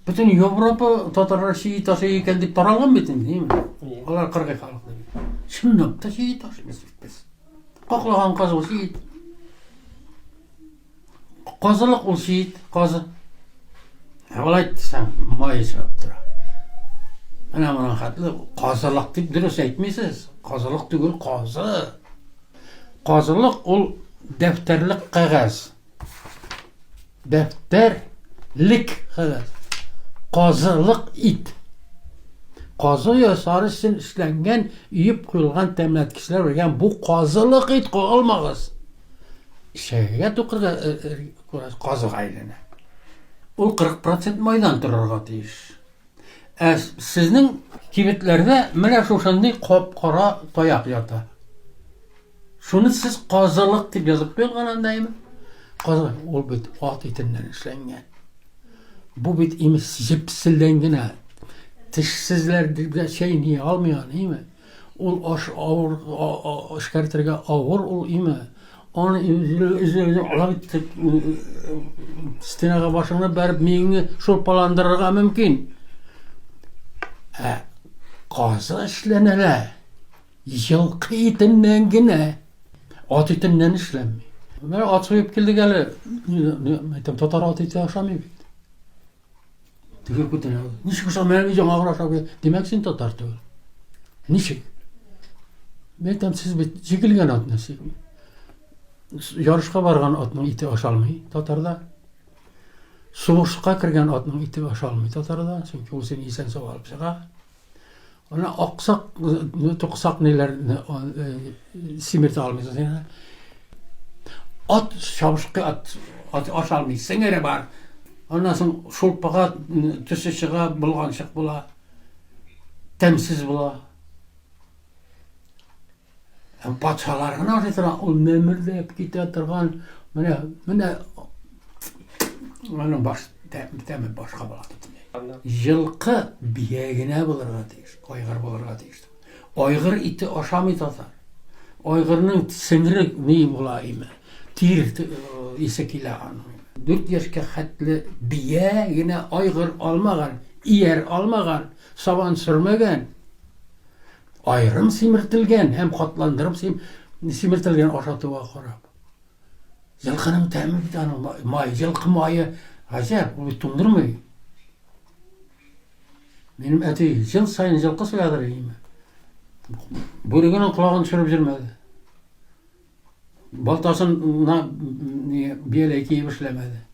Bütün Европа татарлар шиит ашы екен деп таралған бетін, деймін. Олар қырғай халықтар. Шындап та шиит ашы біз. Қоқлаған қазы ол шиит. Қазылық ол шиит, қазы. Олай айтсаң, майы шығып тұра. Мұнан қатылы қазылық деп дұрыс айтмайсыз. Қазылық түгіл қазы. Қазылық ол дәптерлік қағаз. Дәптерлік қағаз. Қазылық ит. Қазы ясары үшін ішленген, үйіп құйылған тәмінәткісілер өрген бұл қазылық ит қоғылмағыз. Шәйге тұқырға қазық айлыны. Ол 40% майдан тұрарға дейіш. Сіздің кебетлерде міне шошандай қоп-қора таяқ ята. Шуны сіз қазылық деп жазып қойылған андаймы? Қазылық, ол бет ат етінен ішленген. Bu bit imiş jipsildengine tişsizler şey niye almayan iyi mi? Ol aş ağır şikayetlerge ağır ol iyi mi? Onu üzerine alıp stinaga başına berip meyini şolpalandırırga mümkün. Qazı işlenele yılqı itinden gine at itinden işlenmiyor. Ben at soyup geldi geli tatar at iti aşamıyor. Tügür kütüne aldı. Nişik uşaq mənim icam ağır aşağı demək sen tatar tügür. Nişik? Ben siz çekilgen atına yarışqa barğan atının iti aşalmay tatarda. Soğuşqa kirgen atının iti aşalmay tatarda. Çünkü o seni isen sağ alıp çıqa. Ona aqsaq, toqsaq neler simirti almaysa sen. At şavuşqı at aşalmay. Sen ere var. Ondan sonra şolpağa tüsü çığa, bulğanşıq bula, təmsiz bula. Paçalarını arıtıran, o nəmirdə hep gitettirgan, mene onun təmi başqa buladı. Yılqı biyegine bulurğa deyir, oygır bulurğa deyir. Oygır iti aşamı tatar. Oygırının siniri neyi bulayım? Tir isekile anı. 4 yaşka xətli biye yine aygır almağan, iyer almağan, savan sürmegen, ayrım simirtilgen, hem katlandırım simirtilgen aşatıva qarab. Yılqının təmi bir tane may, yılqı mayı, acayip, bu bir tundurmuyor. Benim eti yıl sayın yılqı soyadır iyiyim. Börügenin kulağını sürüp jirmedi. Baltasını biyele kiyip işlemedi.